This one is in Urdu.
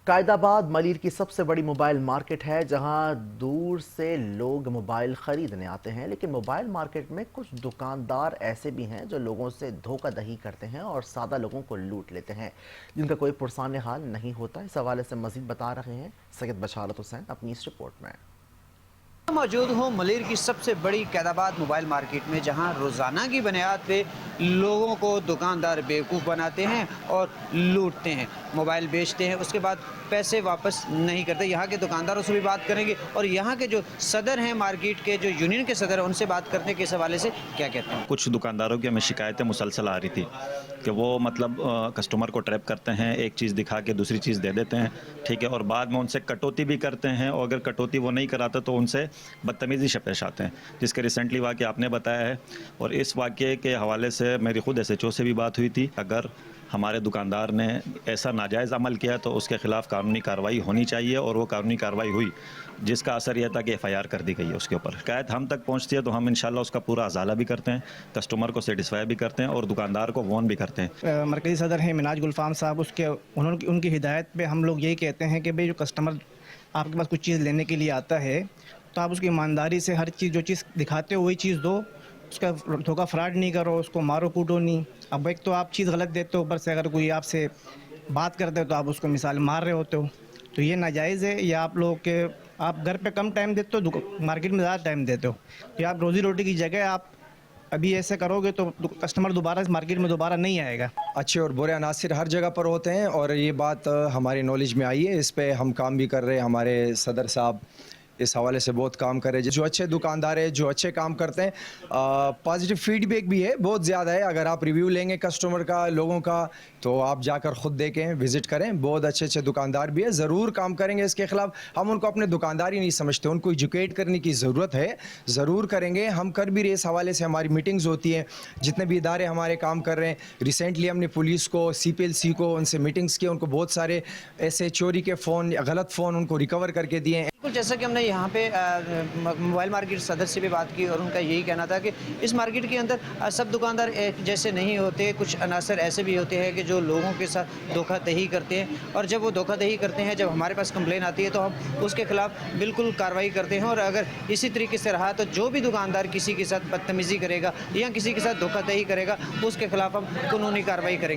قائد آباد ملیر کی سب سے بڑی موبائل مارکیٹ ہے جہاں دور سے لوگ موبائل خریدنے آتے ہیں، لیکن موبائل مارکیٹ میں کچھ دکاندار ایسے بھی ہیں جو لوگوں سے دھوکہ دہی کرتے ہیں اور سادہ لوگوں کو لوٹ لیتے ہیں جن کا کوئی پرسان حال نہیں ہوتا۔ اس حوالے سے مزید بتا رہے ہیں سید بشارت حسین اپنی اس رپورٹ میں۔ موجود ہوں ملیر کی سب سے بڑی قائد آباد موبائل مارکیٹ میں، جہاں روزانہ کی بنیاد پہ لوگوں کو دکاندار بیوقوف بناتے ہیں اور لوٹتے ہیں، موبائل بیچتے ہیں، اس کے بعد پیسے واپس نہیں کرتے۔ یہاں کے دکانداروں سے بھی بات کریں گے اور یہاں کے جو صدر ہیں مارکیٹ کے، جو یونین کے صدر ہیں، ان سے بات کرنے کے اس حوالے سے کیا کہتے ہیں۔ کچھ دکانداروں کی ہمیں شکایتیں مسلسل آ رہی تھی کہ وہ کسٹمر کو ٹریپ کرتے ہیں، ایک چیز دکھا کے دوسری چیز دے دیتے ہیں، ٹھیک ہے، اور بعد میں ان سے کٹوتی بھی کرتے ہیں، اور اگر کٹوتی وہ نہیں کراتے تو ان سے بدتمیزی سے پیش آتے ہیں، جس کے ریسنٹلی واقعہ آپ نے بتایا ہے۔ اور اس واقعے کے حوالے سے میری خود ایس ایچ او سے بھی بات ہوئی تھی، اگر ہمارے دکاندار نے ایسا ناجائز عمل کیا تو اس کے خلاف قانونی کارروائی ہونی چاہیے، اور وہ قانونی کارروائی ہوئی، جس کا اثر یہ تھا کہ ایف آئی آر کر دی گئی ہے اس کے اوپر۔ شکایت ہم تک پہنچتی ہے تو ہم انشاءاللہ اس کا پورا ازالہ بھی کرتے ہیں، کسٹمر کو سیٹسفائی بھی کرتے ہیں اور دکاندار کو وارن بھی کرتے ہیں۔ مرکزی صدر ہیں مناج گلفام صاحب، ان کی ہدایت پہ ہم لوگ یہی کہتے ہیں کہ بھئی جو کسٹمر آپ کے پاس کچھ چیز لینے کے لیے آتا ہے تو آپ اس کی ایمانداری سے ہر چیز، جو چیز دکھاتے ہو وہی چیز دو، اس کا دھوکہ فراڈ نہیں کرو، اس کو مارو کوٹو نہیں۔ اب ایک تو آپ چیز غلط دیتے ہو، اوپر سے اگر کوئی آپ سے بات کرتے ہو تو آپ اس کو مثال مار رہے ہوتے ہو، تو یہ ناجائز ہے۔ یا آپ لوگ کے آپ گھر پہ کم ٹائم دیتے ہو، مارکیٹ میں زیادہ ٹائم دیتے ہو، یا آپ روزی روٹی کی جگہ آپ ابھی ایسے کرو گے تو کسٹمر دوبارہ اس مارکیٹ میں دوبارہ نہیں آئے گا۔ اچھے اور برے عناصر ہر جگہ پر ہوتے ہیں، اور یہ بات ہماری نالج میں آئی ہے، اس پہ ہم کام بھی کر رہے ہیں۔ ہمارے صدر صاحب اس حوالے سے بہت کام کر رہے ہیں۔ جو اچھے دکاندار ہیں، جو اچھے کام کرتے ہیں، پازیٹیو فیڈ بیک بھی ہے، بہت زیادہ ہے۔ اگر آپ ریویو لیں گے کسٹمر کا، لوگوں کا، تو آپ جا کر خود دیکھیں، وزٹ کریں، بہت اچھے اچھے دکاندار بھی ہیں۔ ضرور کام کریں گے اس کے خلاف۔ ہم ان کو اپنے دکاندار ہی نہیں سمجھتے، ان کو ایجوکیٹ کرنے کی ضرورت ہے، ضرور کریں گے۔ ہم کر بھی رہے، اس حوالے سے ہماری میٹنگز ہوتی ہیں، جتنے بھی ادارے ہمارے کام کر رہے ہیں۔ ریسنٹلی ہم نے پولیس کو، سی پی ایل سی کو، ان سے میٹنگز کی، ان کو بہت سارے ایسے چوری کے فون یا غلط فون ان کو ریکور کر کے دیے ہیں۔ جیسا کہ ہم نے یہاں پہ موبائل مارکیٹ صدر سے بھی بات کی، اور ان کا یہی کہنا تھا کہ اس مارکیٹ کے اندر سب دکاندار ایک جیسے نہیں ہوتے، کچھ عناصر ایسے بھی ہوتے ہیں کہ جو لوگوں کے ساتھ دھوکہ دہی کرتے ہیں، اور جب وہ دھوکہ دہی کرتے ہیں، جب ہمارے پاس کمپلین آتی ہے تو ہم اس کے خلاف بالکل کارروائی کرتے ہیں، اور اگر اسی طریقے سے رہا تو جو بھی دکاندار کسی کے ساتھ بدتمیزی کرے گا یا کسی کے ساتھ دھوکہ دہی کرے گا، اس کے خلاف ہم قانونی کارروائی کریں گے۔